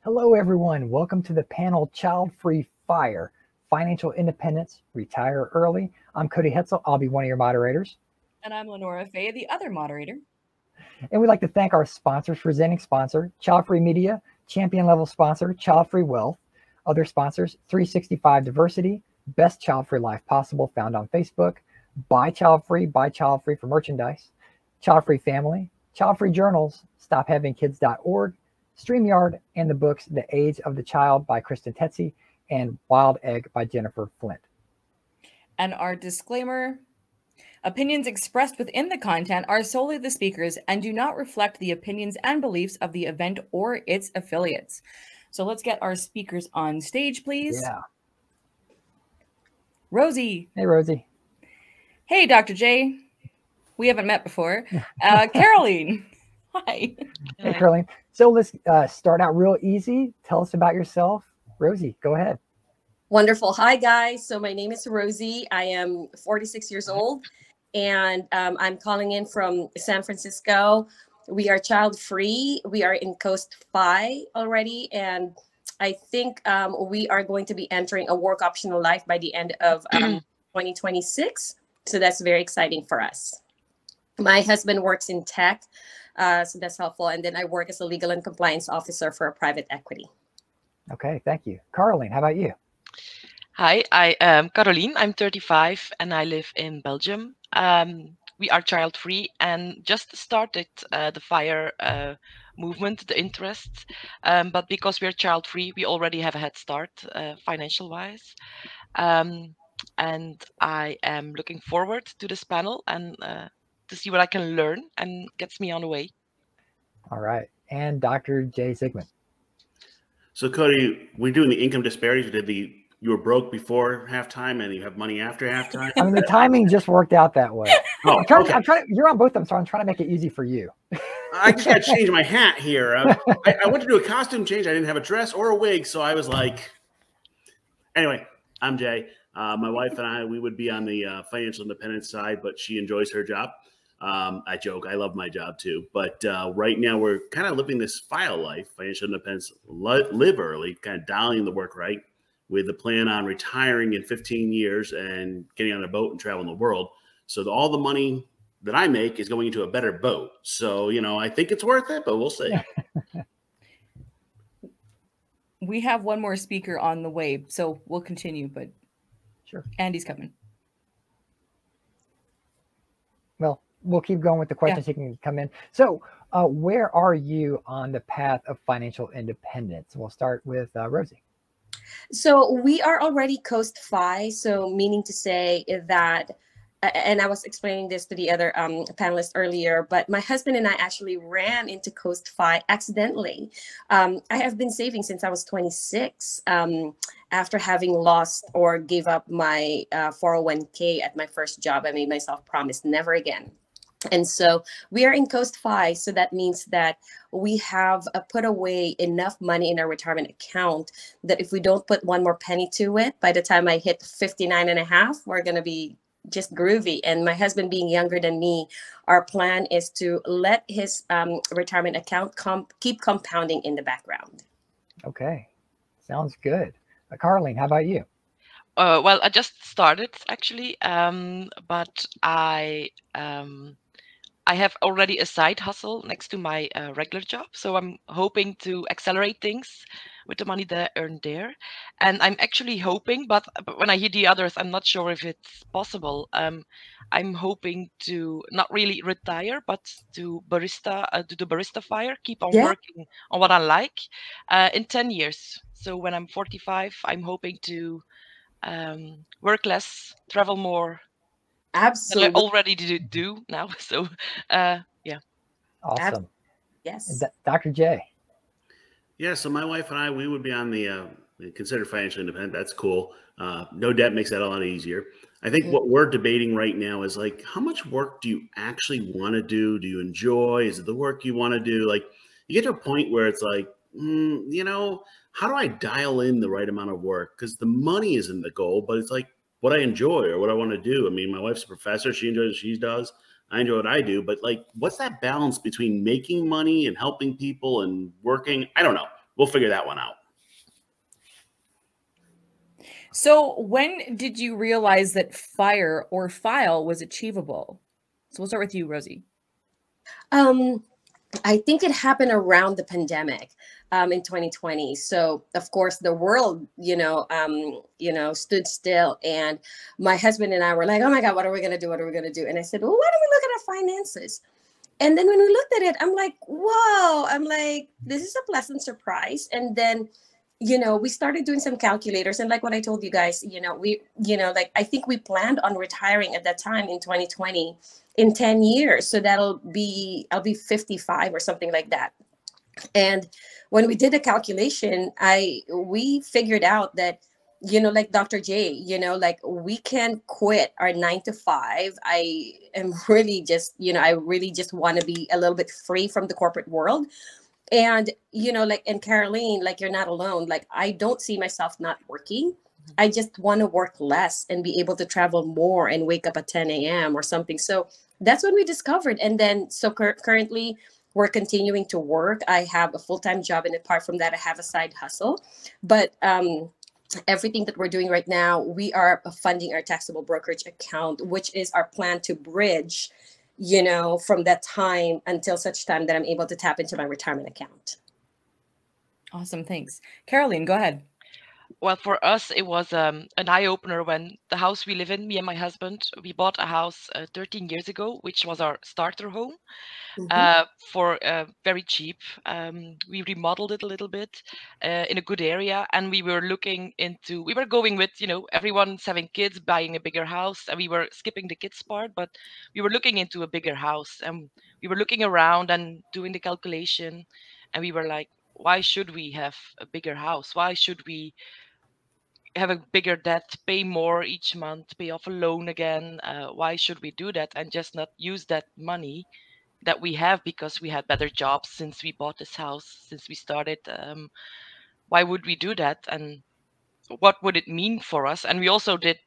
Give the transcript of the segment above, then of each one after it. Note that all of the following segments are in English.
Hello, everyone. Welcome to the panel Childfree F.I.R.E. Financial Independence, Retire Early. I'm Cody Hetzel. I'll be one of your moderators. And I'm LeNora, Faye, the other moderator. And we'd like to thank our sponsors, presenting sponsor, Childfree Media, champion level sponsor, Childfree Wealth, other sponsors, 365 Diversity, Best Childfree Life Possible, found on Facebook, Buy Childfree for merchandise, Childfree Family, Childfree Journals, StopHavingKids.org, StreamYard, and the books The Age of the Child by Kristen Tsetsi and Wild Egg by Jennifer Flint. And our disclaimer: opinions expressed within the content are solely the speakers and do not reflect the opinions and beliefs of the event or its affiliates. So let's get our speakers on stage, please. Yeah. Rosie. Hey, Rosie. Hey, Dr. J. We haven't met before. Caroline. Hi. Hey, Caroline. So let's start out real easy. Tell us about yourself. Rosie, go ahead. Wonderful. Hi, guys. So my name is Rosie. I am 46 years old, and I'm calling in from San Francisco. We are child-free. We are in Coast Fi already, and I think we are going to be entering a work optional life by the end of 2026. So that's very exciting for us. My husband works in tech, so that's helpful. And then I work as a legal and compliance officer for a private equity. Okay, thank you. Caroline, how about you? Hi, I am Caroline. I'm 35 and I live in Belgium. We are child-free and just started the F.I.R.E. Movement, the interest. But because we're child-free, we already have a head start financial-wise. And I am looking forward to this panel and to see what I can learn and gets me on the way. All right. And Dr. J. Zygmunt. So Cody, we're doing the income disparities. You were broke before halftime and you have money after halftime. I mean, the timing just worked out that way. Oh, I'm trying. You're on both of them, so I'm trying to make it easy for you. I just got to change my hat here. I went to do a costume change. I didn't have a dress or a wig, so I was like, anyway, I'm Jay. My wife and I, we would be on the financial independence side, but she enjoys her job. I joke. I love my job too. But right now we're kind of living this FILE life, financial independence, live early, kind of dialing the work right, with the plan on retiring in 15 years and getting on a boat and traveling the world. So all the money that I make is going into a better boat. So, you know, I think it's worth it, but we'll see. We have one more speaker on the way, so we'll continue, but sure, Andy's coming. Well, we'll keep going with the questions. He can come in. So where are you on the path of financial independence? We'll start with Rosie. So we are already Coast Fi, so meaning to say that, and I was explaining this to the other panelists earlier, but my husband and I actually ran into Coast Fi accidentally. I have been saving since I was 26 after having lost or gave up my 401k at my first job. I made myself promise never again. And so we are in Coast Fi. So that means that we have put away enough money in our retirement account that if we don't put one more penny to it, by the time I hit 59 and a half, we're going to be just groovy. And my husband being younger than me, our plan is to let his retirement account keep compounding in the background. Okay. Sounds good. Caroline, how about you? Well, I just started actually, but I have already a side hustle next to my regular job. So I'm hoping to accelerate things with the money that I earned there. And I'm actually hoping, but when I hear the others, I'm not sure if it's possible. I'm hoping to not really retire, but to do the barista fire, keep on working on what I like in 10 years. So when I'm 45, I'm hoping to work less, travel more. Absolutely. Than I already do now. So, yeah. Awesome. Yes. Dr. J. Yeah. So my wife and I, we would be on the considered financially independent. That's cool. No debt makes that a lot easier. I think what we're debating right now is like, how much work do you actually want to do? Do you enjoy? Is it the work you want to do? Like, you get to a point where it's like, you know, how do I dial in the right amount of work? Because the money isn't the goal, but it's like what I enjoy or what I want to do. I mean, my wife's a professor. She enjoys what she does. I enjoy what I do. But like, what's that balance between making money and helping people and working? I don't know. we'll figure that one out. So when did you realize that FIRE or file was achievable? So we'll start with you, Rosie. I think it happened around the pandemic in 2020. So of course the world, stood still, and my husband and I were like, oh my God, what are we going to do? What are we going to do? And I said, well, why don't we look at our finances? And then when we looked at it, I'm like, whoa, this is a pleasant surprise. And then, we started doing some calculators, and like what I told you guys, I think we planned on retiring at that time in 2020 in 10 years. So I'll be 55 or something like that. And when we did the calculation, we figured out that, like Dr. J, we can quit our 9 to 5. I am really just, I really just want to be a little bit free from the corporate world. And, and Caroline, you're not alone. I don't see myself not working. I just want to work less and be able to travel more and wake up at 10 a.m. or something. So that's when we discovered. And then, so currently we're continuing to work. I have a full-time job, and apart from that, I have a side hustle. But everything that we're doing right now, we are funding our taxable brokerage account, which is our plan to bridge, from that time until such time that I'm able to tap into my retirement account. Awesome. Thanks. Caroline, go ahead. Well, for us, it was an eye-opener when the house we live in, me and my husband, we bought a house 13 years ago, which was our starter home. For very cheap. We remodeled it a little bit in a good area, and we were going with, everyone's having kids, buying a bigger house, and we were skipping the kids part, but we were looking into a bigger house, and we were looking around and doing the calculation, and we were like, why should we have a bigger house? Why should we have a bigger debt, pay more each month, pay off a loan again? Why should we do that and just not use that money that we have because we had better jobs since we bought this house, since we started? Why would we do that? And what would it mean for us? And we also did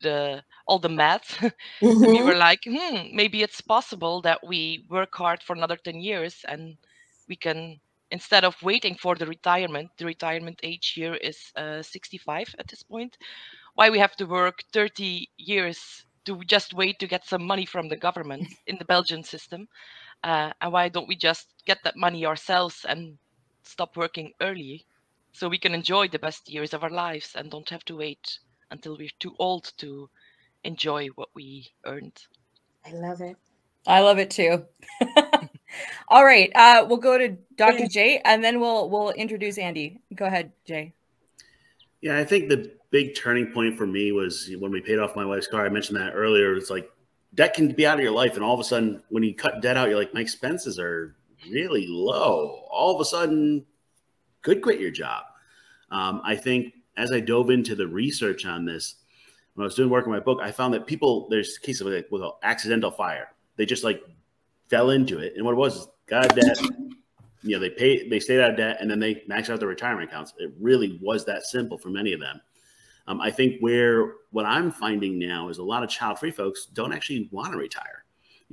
all the math. And we were like, maybe it's possible that we work hard for another 10 years and we can, instead of waiting for the retirement age here is 65 at this point. Why we have to work 30 years to just wait to get some money from the government in the Belgian system? And why don't we just get that money ourselves and stop working early so we can enjoy the best years of our lives and don't have to wait until we're too old to enjoy what we earned? I love it. I love it too. All right. We'll go to Dr. J, and then we'll introduce Andy. Go ahead, Jay. Yeah, I think the big turning point for me was when we paid off my wife's car. I mentioned that earlier. It's like debt can be out of your life, and all of a sudden, when you cut debt out, you're like, my expenses are really low. All of a sudden, could quit your job. I think as I dove into the research on this, when I was doing work on my book, I found that there's cases of with accidental fire. They just fell into it, and what it was is got out of debt. They stayed out of debt, and then they maxed out their retirement accounts. It really was that simple for many of them. I think what I'm finding now is a lot of child-free folks don't actually want to retire.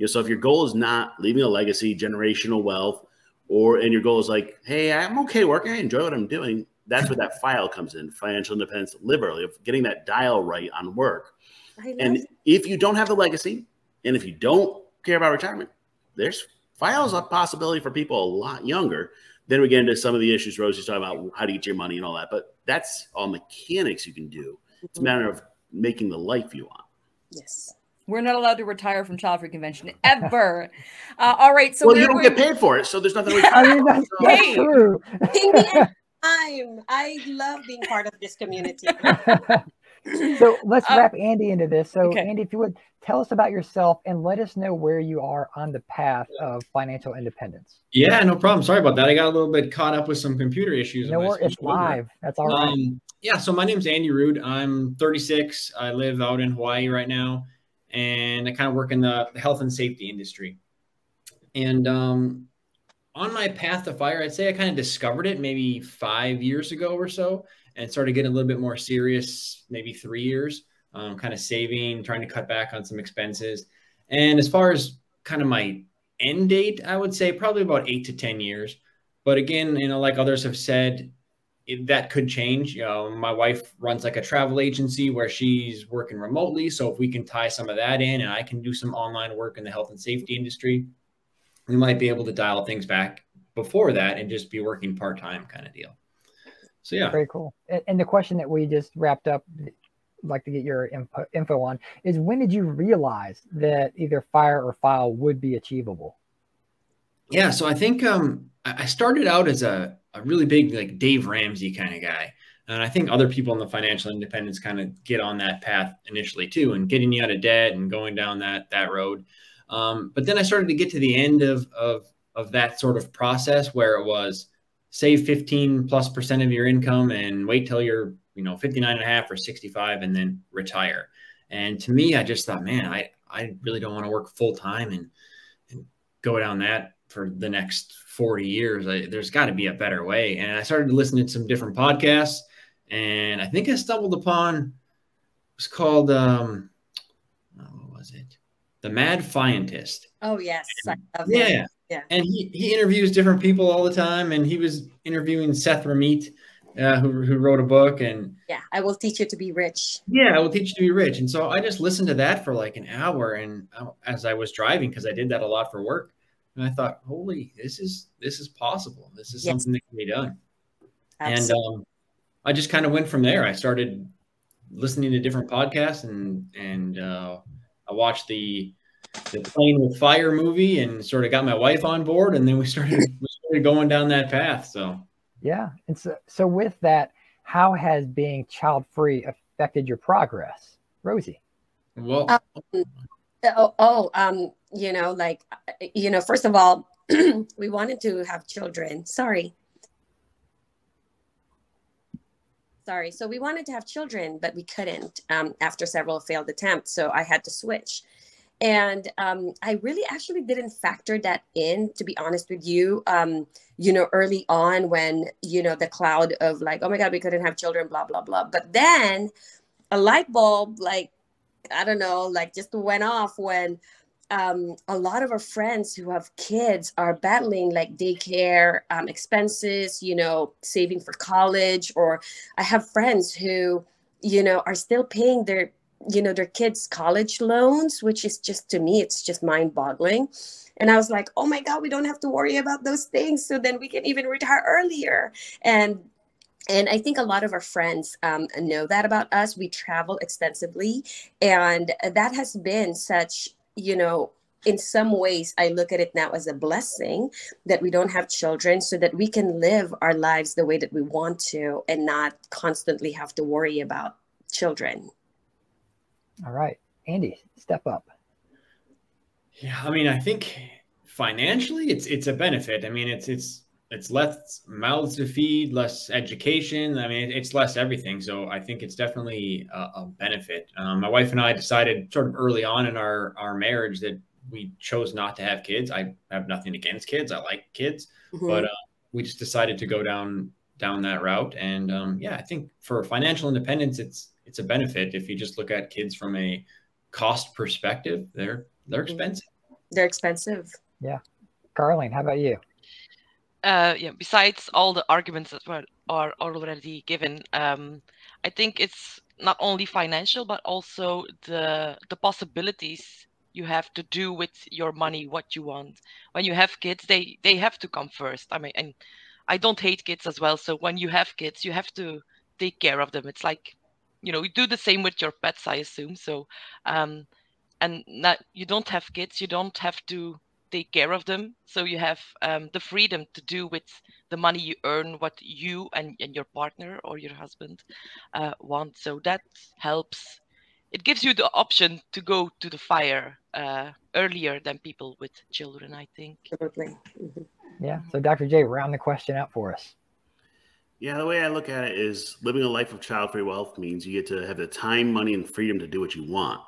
So if your goal is not leaving a legacy, generational wealth, and your goal is like, hey, I'm okay working, I enjoy what I'm doing, that's where that file comes in, financial independence, live early, of getting that dial right on work. And if you don't have the legacy, and if you don't care about retirement, there's files a possibility for people a lot younger. Then we get into some of the issues Rosie's talking about, how to get your money and all that. But that's all mechanics you can do. It's a matter of making the life you want. Yes. We're not allowed to retire from Childfree Convention ever. All right. So you don't get paid for it, so there's nothing. That's true. I love being part of this community. So let's wrap Andy into this. So okay. Andy, if you would tell us about yourself and let us know where you are on the path of financial independence. Yeah, no problem. Sorry about that. I got a little bit caught up with some computer issues. No, it's live. That's all right. Yeah, so my name's Andy Rude. I'm 36. I live out in Hawaii right now, and I kind of work in the health and safety industry. And on my path to FIRE, I'd say I kind of discovered it maybe 5 years ago or so, and started getting a little bit more serious, maybe 3 years, kind of saving, trying to cut back on some expenses. And as far as kind of my end date, I would say probably about 8 to 10 years. But again, like others have said, that could change. You know, my wife runs like a travel agency where she's working remotely. So if we can tie some of that in and I can do some online work in the health and safety industry, we might be able to dial things back before that and just be working part-time kind of deal. So yeah. Very cool. And the question that we just wrapped up, I'd like to get your info on, is when did you realize that either FIRE or FILE would be achievable? Yeah, so I think I started out as a really big like Dave Ramsey kind of guy. And I think other people in the financial independence kind of get on that path initially too, and getting you out of debt and going down that road. But then I started to get to the end of that sort of process where it was save 15+% of your income and wait till you're, 59.5 or 65 and then retire. And to me, I just thought, man, I really don't want to work full time and go down that for the next 40 years. There's got to be a better way. And I started listening to some different podcasts, and I think I stumbled upon, it was called, what was it? The Mad Fientist. Oh, yes. Yeah. Yeah. And he interviews different people all the time. And he was interviewing Seth Ramit, who wrote a book. And yeah, I Will Teach You to Be Rich. Yeah, I Will Teach You to Be Rich. And so I just listened to that for like an hour. And as I was driving, because I did that a lot for work, and I thought, holy, this is possible. This is something that can be done. Absolutely. And I just kind of went from there. I started listening to different podcasts, and I watched the Playing with Fire movie and sort of got my wife on board, and then we started going down that path. So yeah. And so with that, how has being child-free affected your progress, Rosie? Well, first of all, we wanted to have children. Sorry. So we wanted to have children, but we couldn't after several failed attempts. So I had to switch. And I really actually didn't factor that in, to be honest with you, early on when, the cloud of like, oh my God, we couldn't have children, blah, blah, blah. But then a light bulb, just went off when a lot of our friends who have kids are battling like daycare expenses, saving for college. Or I have friends who, are still paying their kids' college loans, which is just, to me, it's just mind boggling. And I was like, oh my God, we don't have to worry about those things. So then we can even retire earlier. And I think a lot of our friends know that about us. We travel extensively. And that has been such, in some ways, I look at it now as a blessing that we don't have children, so that we can live our lives the way that we want to and not constantly have to worry about children. All right. Andy, step up. Yeah, I mean, I think financially it's a benefit. I mean, it's less mouths to feed, less education. I mean, it's less everything. So I think it's definitely a benefit. My wife and I decided sort of early on in our marriage that we chose not to have kids. I have nothing against kids. I like kids, but we just decided to go down that route. And I think for financial independence, it's a benefit. If you just look at kids from a cost perspective, they're expensive. They're expensive. Yeah. Carlene, how about you? Besides all the arguments that are already given, I think it's not only financial, but also the possibilities you have to do with your money what you want. When you have kids, they have to come first. I mean, and I don't hate kids as well. So when you have kids, you have to take care of them. It's like, you do the same with your pets, I assume. So, and not, you don't have kids, you don't have to take care of them. So you have the freedom to do with the money you earn what you and your partner or your husband want. So that helps. It gives you the option to go to the FIRE earlier than people with children, I think. Absolutely. Yeah. So Dr. J, round the question out for us. Yeah, the way I look at it is living a life of child-free wealth means you get to have the time, money, and freedom to do what you want.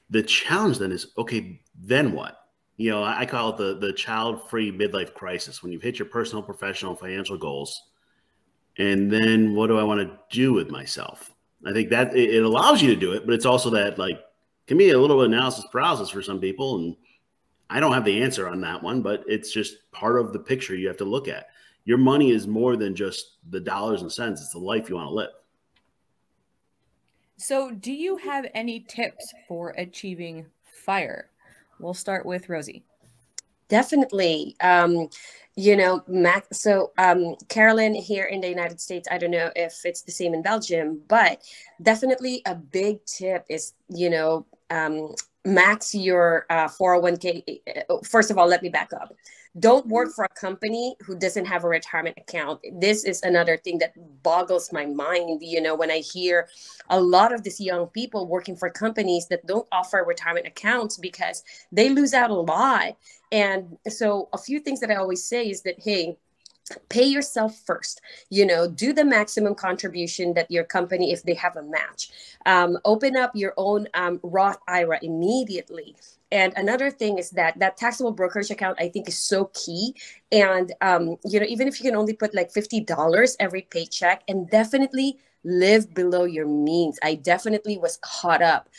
The challenge then is, okay, then what? I call it the child-free midlife crisis, when you've hit your personal, professional, financial goals. And then what do I want to do with myself? I think that it allows you to do it, but it's also that can be a little analysis paralysis for some people. And I don't have the answer on that one, but it's just part of the picture you have to look at. your money is more than just the dollars and cents. It's the life you want to live. So do you have any tips for achieving FIRE? We'll start with Rosie. Definitely. Carolyn here in the United States, I don't know if it's the same in Belgium, but definitely a big tip is, max your 401k. First of all, let me back up. Don't work for a company who doesn't have a retirement account. This is another thing that boggles my mind, when I hear a lot of these young people working for companies that don't offer retirement accounts because they lose out a lot. And so a few things that I always say is that, hey, pay yourself first, do the maximum contribution that your company, if they have a match, open up your own Roth IRA immediately. And another thing is that taxable brokerage account, I think, is so key. And, even if you can only put like $50 every paycheck, and definitely live below your means. I definitely was caught up,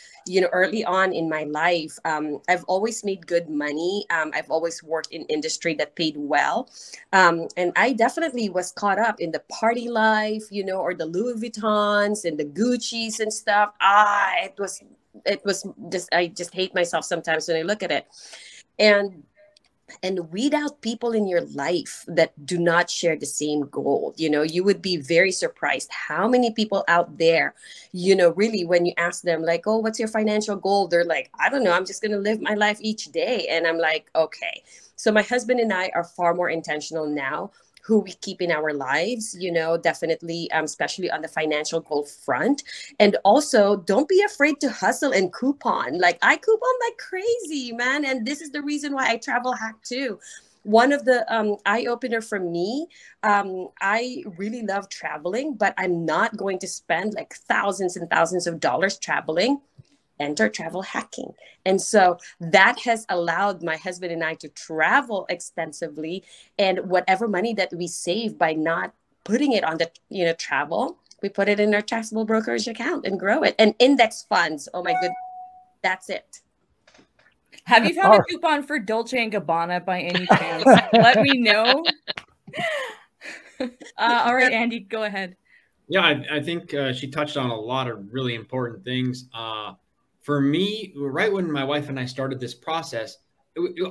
early on in my life. I've always made good money. I've always worked in industry that paid well. And I definitely was caught up in the party life, or the Louis Vuittons and the Gucci's and stuff. It was just, I just hate myself sometimes when I look at it. And weed out people in your life that do not share the same goal. You would be very surprised how many people out there, really, when you ask them like, oh, what's your financial goal? They're like, I don't know. I'm just going to live my life each day. And I'm like, okay. So my husband and I are far more intentional now who we keep in our lives, definitely, especially on the financial goal front. And also, don't be afraid to hustle and coupon. Like, I coupon like crazy, man. And this is the reason why I travel hack too. One of the eye-opener for me, I really love traveling, but I'm not going to spend like thousands and thousands of dollars traveling. Enter travel hacking. And so that has allowed my husband and I to travel extensively, and whatever money that we save by not putting it on the travel, we put it in our taxable brokerage account and grow it. And index funds, oh my goodness, that's it. Have you found a coupon for Dolce & Gabbana by any chance? Let me know. All right, Andy, go ahead. Yeah, I think she touched on a lot of really important things. For me, right when my wife and I started this process,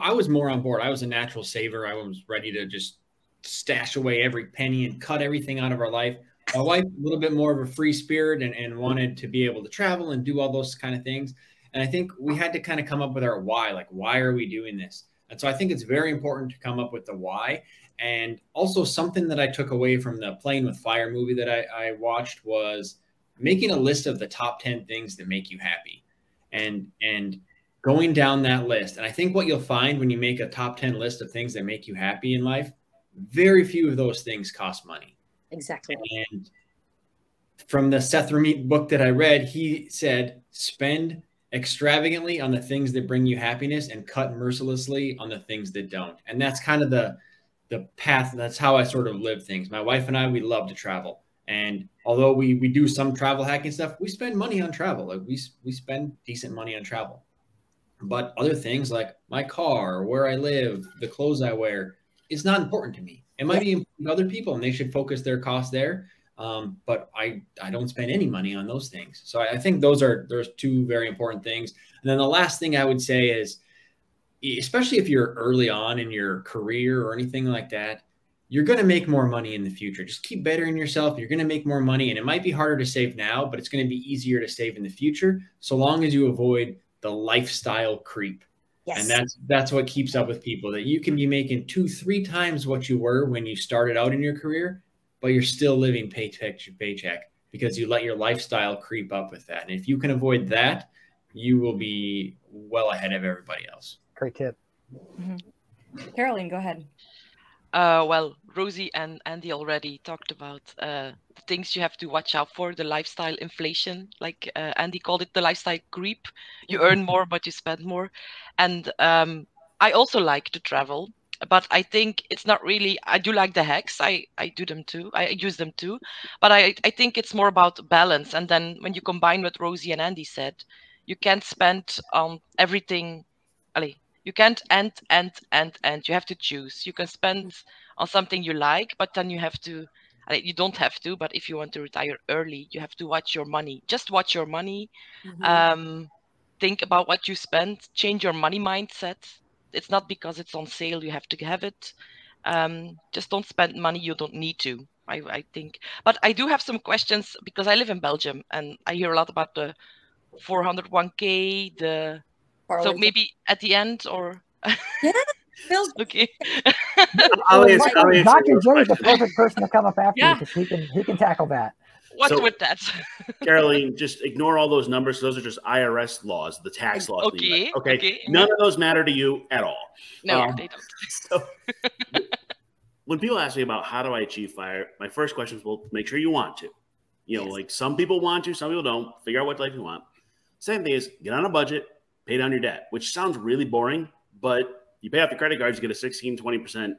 I was more on board. I was a natural saver. I was ready to just stash away every penny and cut everything out of our life. My wife, a little bit more of a free spirit and wanted to be able to travel and do all those kind of things. And I think we had to kind of come up with our why, like, why are we doing this? And so I think it's very important to come up with the why. And also something that I took away from the Playing with Fire movie that I watched was making a list of the top 10 things that make you happy. And going down that list. And I think what you'll find when you make a top 10 list of things that make you happy in life, very few of those things cost money. Exactly. And from the Seth Ramit book that I read, he said, spend extravagantly on the things that bring you happiness and cut mercilessly on the things that don't. And that's kind of the path. That's how I sort of live things. My wife and I, we love to travel. And although we do some travel hacking stuff, we spend money on travel. Like we spend decent money on travel. But other things like my car, where I live, the clothes I wear, it's not important to me. It might be important to other people, and they should focus their costs there. But I don't spend any money on those things. So I think there's two very important things. And then the last thing I would say is, especially if you're early on in your career or anything like that, you're going to make more money in the future. Just keep bettering yourself. You're going to make more money, and it might be harder to save now, but it's going to be easier to save in the future, so long as you avoid the lifestyle creep. Yes. And that's what keeps up with people, that you can be making 2-3 times what you were when you started out in your career, but you're still living paycheck to paycheck because you let your lifestyle creep up with that. And if you can avoid that, you will be well ahead of everybody else. Great tip. Mm-hmm. Caroline, go ahead. Well, Rosie and Andy already talked about the things you have to watch out for, the lifestyle inflation, like Andy called it, the lifestyle creep. You earn more, but you spend more. And I also like to travel, but I think it's not really, I do like the hacks. I do them too. I use them too. But I think it's more about balance. And then when you combine what Rosie and Andy said, you can't spend on everything. You can't and you have to choose. You can spend on something you like, but then you have to, you don't have to, but if you want to retire early, you have to watch your money. Just watch your money. Think about what you spend, change your money mindset. It's not because it's on sale you have to have it. Just don't spend money you don't need to, I think. But I do have some questions because I live in Belgium and I hear a lot about the 401k, so maybe at the end, or yeah, Phil. Okay. I'll answer Dr. J is the perfect person to come up after you, Yeah. because he can tackle that. What's with that? Caroline, just ignore all those numbers. Those are just IRS laws, the tax laws. Okay. Okay. None of those matter to you at all. No, they don't. So when people ask me about how do I achieve FIRE, my first question is, well, make sure you want to. You know, like some people want to, some people don't. Figure out what life you want. Second thing is get on a budget, pay down your debt, which sounds really boring, but you pay off your credit cards, you get a 16, 20%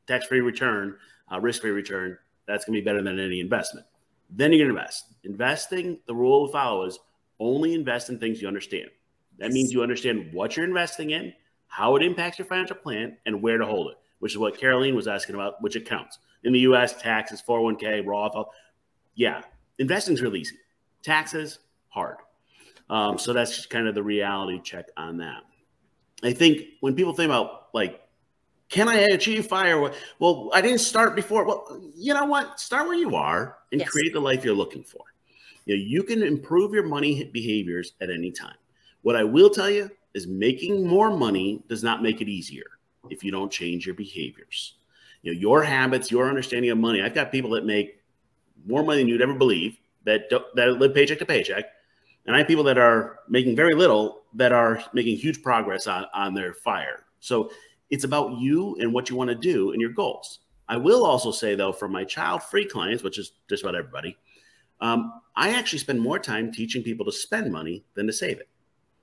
tax-free return, risk-free return. That's going to be better than any investment. Then you're going to invest. Investing, the rule to follow is only invest in things you understand. That means you understand what you're investing in, how it impacts your financial plan, and where to hold it, which is what Caroline was asking about, which accounts. In the U.S., taxes, 401k, Roth. Yeah, investing is really easy. Taxes, hard. So that's just kind of the reality check on that. I think when people think about, like, can I achieve FIRE? Well, I didn't start before. Well, you know what? Start where you are and create the life you're looking for. You know, you can improve your money behaviors at any time. What I will tell you is making more money does not make it easier if you don't change your behaviors. You know, your habits, your understanding of money. I've got people that make more money than you'd ever believe, that live paycheck to paycheck. And I have people that are making very little that are making huge progress on their FIRE. So it's about you and what you want to do and your goals. I will also say, though, for my child-free clients, which is just about everybody, I actually spend more time teaching people to spend money than to save it.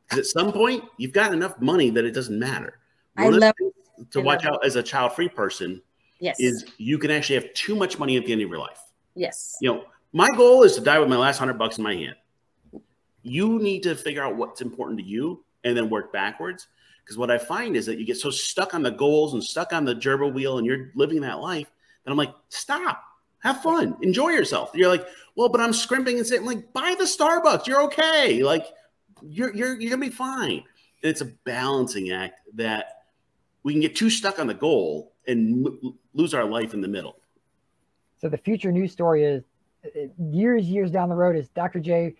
Because at some point, you've got enough money that it doesn't matter. One of the things to watch out as a child-free person is you can actually have too much money at the end of your life. Yes. You know, my goal is to die with my last $100 in my hand. You need to figure out what's important to you and then work backwards. Because what I find is that you get so stuck on the goals and stuck on the gerbil wheel and you're living that life that I'm like, stop, have fun, enjoy yourself. You're like, well, but I'm scrimping and saying, like, buy the Starbucks. You're okay. Like, you're gonna be fine. And it's a balancing act that we can get too stuck on the goal and lose our life in the middle. So the future news story is years down the road is Dr. J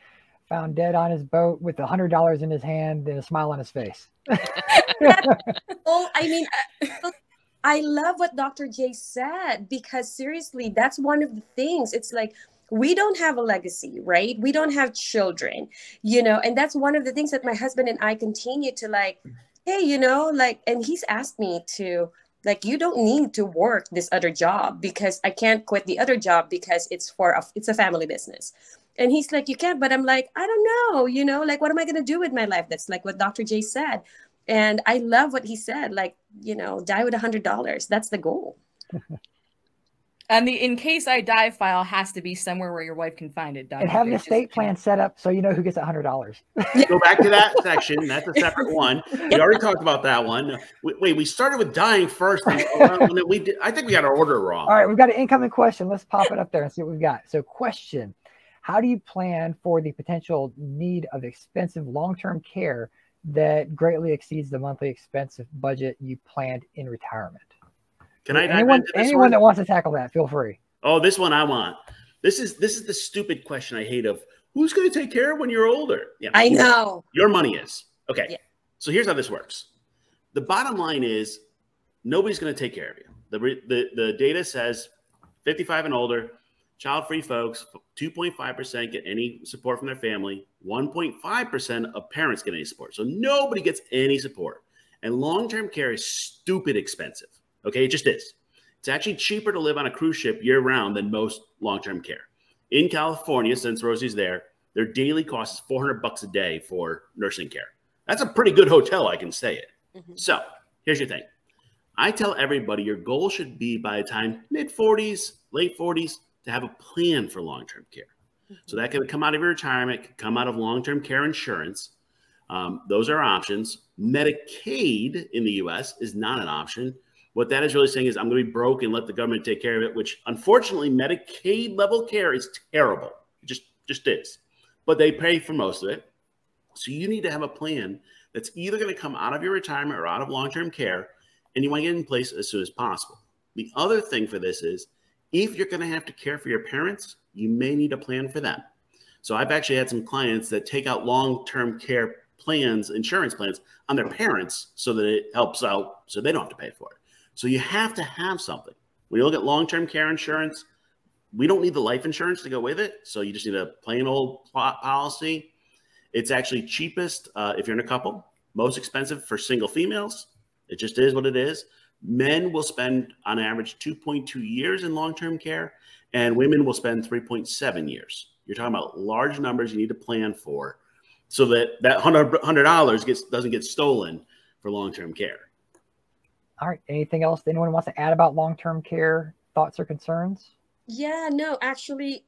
found dead on his boat with $100 in his hand and a smile on his face. Well, I mean, I love what Dr. J said, because seriously, that's one of the things. It's like, we don't have a legacy, right? We don't have children, you know, and that's one of the things that my husband and I continue to, like, hey, you know, like, and he's asked me to, like, you don't need to work this other job because I can't quit the other job because it's a family business. And he's like, you can't, but I'm like, I don't know, you know, like, what am I going to do with my life? That's like what Dr. J said. And I love what he said, like, you know, die with $100. That's the goal. And the "in case I die" file has to be somewhere where your wife can find it. Dr. And have the estate plan set up so you know who gets $100. Go back to that section. That's a separate one. We already talked about that one. Wait, we started with dying first. And then we did, I think we got our order wrong. All right, we've got an incoming question. Let's pop it up there and see what we've got. So question, how do you plan for the potential need of expensive long-term care that greatly exceeds the monthly expense budget you planned in retirement? Can I anyone that wants to tackle that, feel free. Oh, this one I want. This is the stupid question I hate of who's going to take care of when you're older? Yeah, I know. Your money is. Okay. Yeah. So here's how this works. The bottom line is nobody's going to take care of you. The data says 55 and older, child-free folks, 2.5% get any support from their family. 1.5% of parents get any support. So nobody gets any support. And long-term care is stupid expensive. Okay, it just is. It's actually cheaper to live on a cruise ship year-round than most long-term care. In California, since Rosie's there, their daily cost is $400 a day for nursing care. That's a pretty good hotel, I can say it. Mm-hmm. So here's your thing. I tell everybody your goal should be by the time mid-40s, late 40s, to have a plan for long-term care. Mm-hmm. So that can come out of your retirement, can come out of long-term care insurance. Those are options. Medicaid in the U.S. is not an option. What that is really saying is I'm going to be broke and let the government take care of it, which unfortunately Medicaid level care is terrible. It just is. But they pay for most of it. So you need to have a plan that's either going to come out of your retirement or out of long-term care, and you want to get in place as soon as possible. The other thing for this is if you're going to have to care for your parents, you may need a plan for them. So I've actually had some clients that take out long-term care plans, insurance plans on their parents so that it helps out so they don't have to pay for it. So you have to have something. When you look at long-term care insurance, we don't need the life insurance to go with it. So you just need a plain old policy. It's actually cheapest if you're in a couple, most expensive for single females. It just is what it is. Men will spend on average 2.2 years in long-term care, and women will spend 3.7 years. You're talking about large numbers you need to plan for so that that $100 doesn't get stolen for long-term care. All right. Anything else anyone wants to add about long-term care, thoughts or concerns? Yeah, no, actually,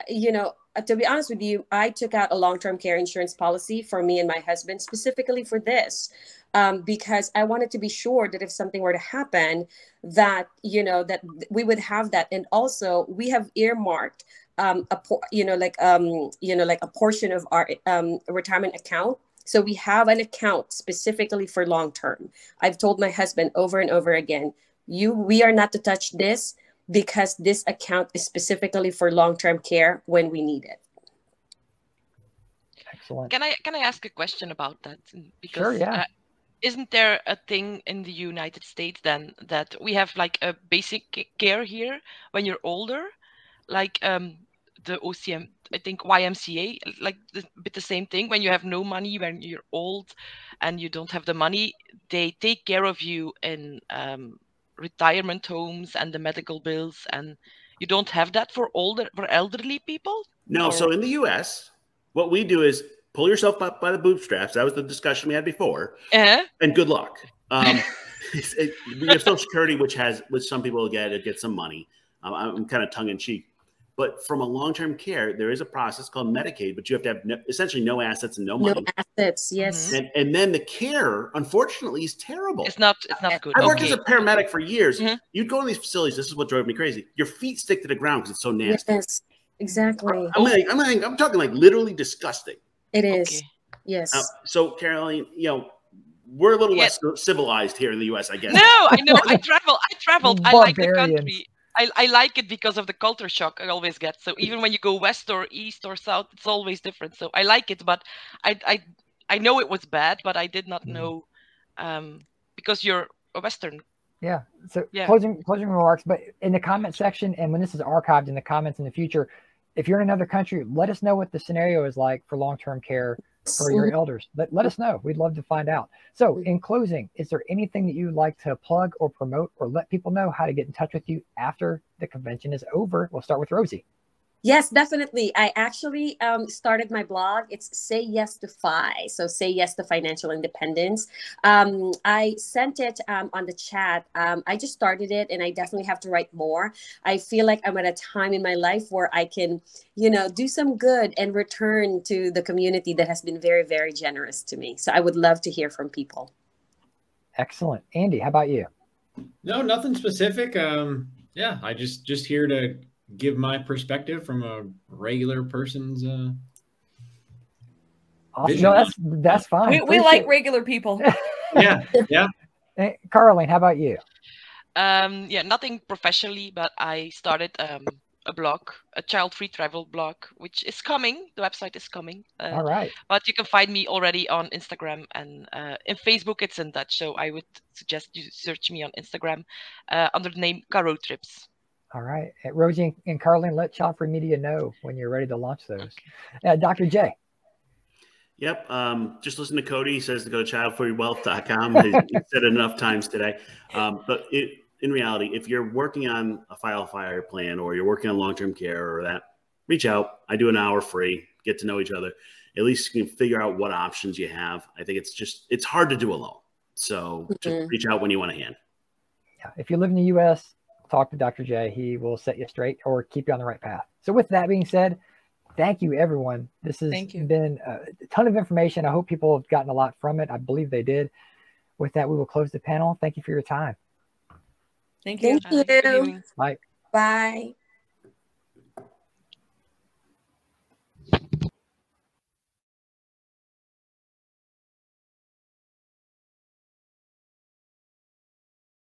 you know, to be honest with you, I took out a long-term care insurance policy for me and my husband specifically for this, because I wanted to be sure that if something were to happen, that, you know, that we would have that. And also we have earmarked, like a portion of our retirement account. So we have an account specifically for long-term. I've told my husband over and over again, we are not to touch this, because this account is specifically for long-term care when we need it. Excellent. Can I ask a question about that? Because, sure, yeah. Isn't there a thing in the United States then that we have like a basic care here when you're older, like the OCM, I think YMCA, like bit the same thing. When you have no money, when you're old and you don't have the money, they take care of you in retirement homes and the medical bills, and you don't have that for elderly people? No. Or... So in the US, what we do is pull yourself up by the bootstraps. That was the discussion we had before. And good luck. We have Social Security, which some people get some money. I'm kind of tongue in cheek. But from a long-term care, there is a process called Medicaid, but you have to have essentially no assets and no money. No assets, yes. And then the care, unfortunately, is terrible. It's not good. I worked as a paramedic for years. You'd go to these facilities. This is what drove me crazy. Your feet stick to the ground because it's so nasty. Yes, exactly. I'm talking like literally disgusting. It is. Yes. So, Caroline, you know, we're a little less civilized here in the U.S., I guess. No, I know. I traveled. I like the country. I like it because of the culture shock I always get. So even when you go west or east or south, it's always different. So I like it, but I know it was bad, but I did not know because you're a Western. Yeah. So closing remarks, but in the comment section, and when this is archived in the comments in the future, if you're in another country, let us know what the scenario is like for long-term care for your elders. Let us know. We'd love to find out. So in closing, is there anything that you'd like to plug or promote or let people know how to get in touch with you after the convention is over? We'll start with Rosie. Yes, definitely. I actually started my blog. It's Say Yes to FI. So Say Yes to Financial Independence. I sent it on the chat. I just started it and I definitely have to write more. I feel like I'm at a time in my life where I can, you know, do some good and return to the community that has been very, very generous to me. So I would love to hear from people. Excellent. Andy, how about you? No, nothing specific. Yeah, I just here to give my perspective from a regular person's awesome. No, that's fine. We like regular people. Yeah. Hey, Caroline, how about you? Yeah, nothing professionally, but I started a blog, a child-free travel blog, which is coming. The website is coming. All right. But you can find me already on Instagram and in Facebook. It's in Dutch, so I would suggest you search me on Instagram under the name Caro Trips. All right. Rosie and Caroline, let Childfree Media know when you're ready to launch those. Dr. J. Yep. Just listen to Cody. He says to go to childfreewealth.com. He said it enough times today. But in reality, if you're working on a F.I.R.E plan or you're working on long-term care or that, reach out. I do an hour free, get to know each other. At least you can figure out what options you have. I think it's hard to do alone. So just reach out when you want a hand. Yeah. If you live in the U.S., talk to Dr. J. He will set you straight or keep you on the right path. So with that being said, thank you, everyone. This has been a ton of information. I hope people have gotten a lot from it. I believe they did. With that, we will close the panel. Thank you for your time. Thank you. Thank you. Good evening. Bye. Bye.